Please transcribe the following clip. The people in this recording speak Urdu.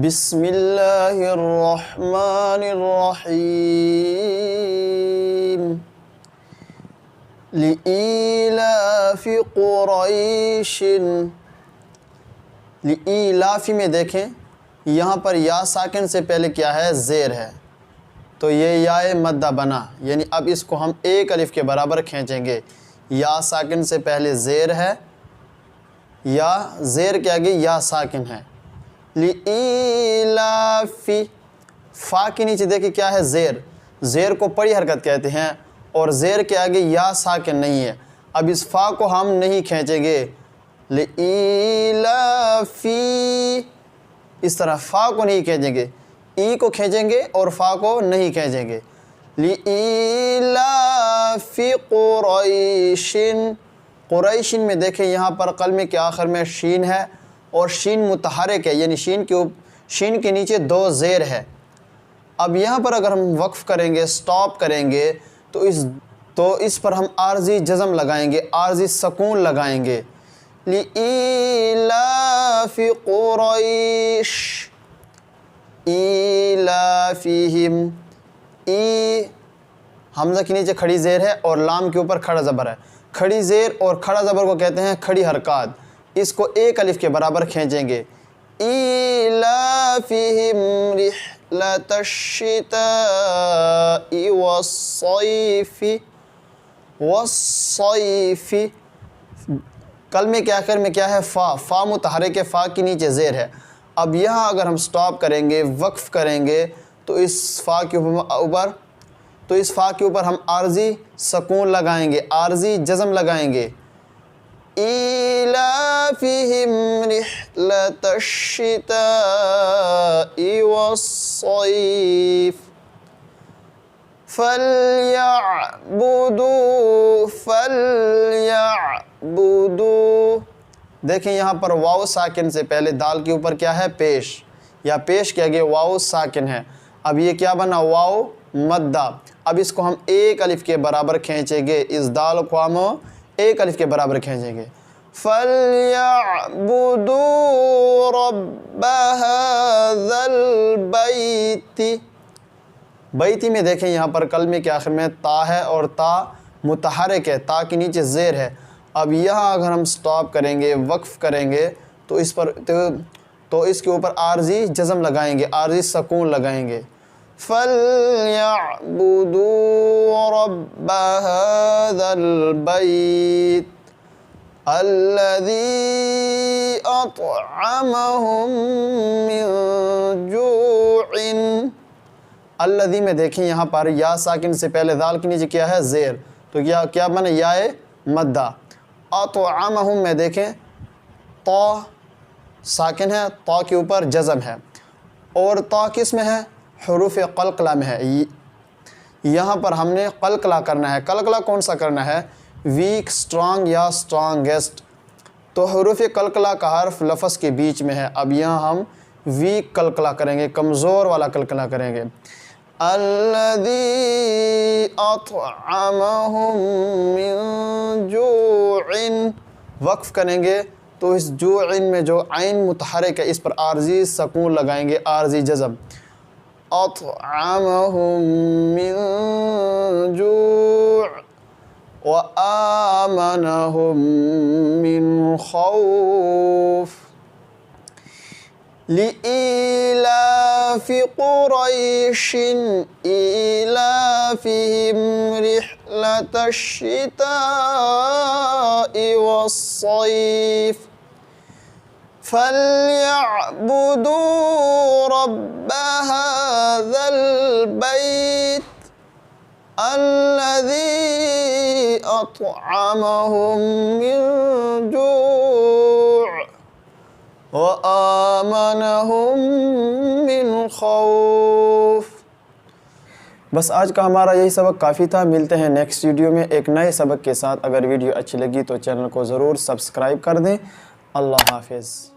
بسم اللہ الرحمن الرحیم لإیلاف قریش۔ لإیلاف میں دیکھیں یہاں پر یا ساکن سے پہلے کیا ہے؟ زیر ہے، تو یہ یا مدہ بنا، یعنی اب اس کو ہم ایک الف کے برابر کھینچیں گے۔ یا ساکن سے پہلے زیر ہے، یا زیر کے آگے یا ساکن ہے۔ لإیلاف، فا کے نیچے دیکھیں کیا ہے؟ زیر۔ زیر کو پڑی حرکت کہتے ہیں اور زیر کے آگے یا ساکن نہیں ہے۔ اب اس فا کو ہم نہیں کھینچیں گے، لإیلاف، اس طرح فا کو نہیں کھینچیں گے، ای کو کھینچیں گے اور فا کو نہیں کھینچیں گے۔ لإیلاف قریش، قریش میں دیکھیں یہاں پر کلمے کے آخر میں شین ہے اور شین متحرک ہے، یعنی شین کے نیچے دو زیر ہے۔ اب یہاں پر اگر ہم وقف کریں گے، سٹاپ کریں گے، تو اس پر ہم عارضی جزم لگائیں گے، عارضی سکون لگائیں گے۔ لإیلاف قریش ایلافہم، ای حمزہ کے نیچے کھڑی زیر ہے اور لام کے اوپر کھڑا زبر ہے۔ کھڑی زیر اور کھڑا زبر کو کہتے ہیں کھڑی حرکات، اس کو ایک الف کے برابر کھینچیں گے۔ ایلافہم رحلۃ الشتاء والصیف، کلمے کے آخر میں کیا ہے؟ فا متحرک ہے، فا کے نیچے زیر ہے۔ اب یہاں اگر ہم سٹاپ کریں گے، وقف کریں گے، تو اس فا کے اوپر ہم عارضی سکون لگائیں گے، عارضی جزم لگائیں گے۔ ایلافہم رحلۃ الشتاء والصیف فلیعبدوا، دیکھیں یہاں پر واو ساکن سے پہلے دال کے اوپر کیا ہے؟ پیش، یا پیش کے آگے واو ساکن ہے۔ اب یہ کیا بنا؟ واو مدہ۔ اب اس کو ہم ایک الف کے برابر کھینچیں گے، اس دال کو ہم ایک الف کے برابر کھینچیں گے۔ فَلْيَعْبُدُوا رَبَّ هَذَا الْبَيْتِ، بیتی میں دیکھیں یہاں پر کلمے کے آخر میں تا ہے اور تا متحرک ہے، تا کے نیچے زیر ہے۔ اب یہاں اگر ہم سٹاپ کریں گے، وقف کریں گے، تو اس کے اوپر عارضی جزم لگائیں گے، عارضی سکون لگائیں گے۔ فَلْيَعْبُدُوا رَبَّ هَذَا الْبَيْتِ الَّذِي أَطْعَمَهُم مِّن جُوعٍ۔ الذی میں دیکھیں یہاں پر یا ساکن سے پہلے دال کے نیچے کیا ہے؟ زیر، تو کیا بنا؟ یا مدہ۔ اطعمہم میں دیکھیں تا ساکن ہے، تا کے اوپر جزم ہے، اور تا کس میں ہے؟ حروف قلقلہ میں ہے۔ یہاں پر ہم نے قلقلہ کرنا ہے۔ قلقلہ کون سا کرنا ہے؟ ویک، سٹرانگ یا سٹرانگسٹ، تو حروف قلقلہ کا حرف لفظ کے بیچ میں ہے۔ اب یہاں ہم ویک قلقلہ کریں گے، کمزور والا قلقلہ کریں گے۔ الذی اطعمہم من جوع، وقف کریں گے تو اس جوع میں جو عین متحرک ہے اس پر عارضی سکون لگائیں گے، عارضی جزم۔ اطعمہم من جوع وآمنہم من خوف۔ لإیلاف قریش ایلافہم رحلۃ الشتاء والصیف فلیعبدوا رب هذا البیت الذی اطعمہم من جوع وآمنہم من خوف۔ بس آج کا ہمارا یہی سبق کافی تھا۔ ملتے ہیں نیکسٹ ویڈیو میں ایک نئے سبق کے ساتھ۔ اگر ویڈیو اچھی لگی تو چینل کو ضرور سبسکرائب کر دیں۔ اللہ حافظ۔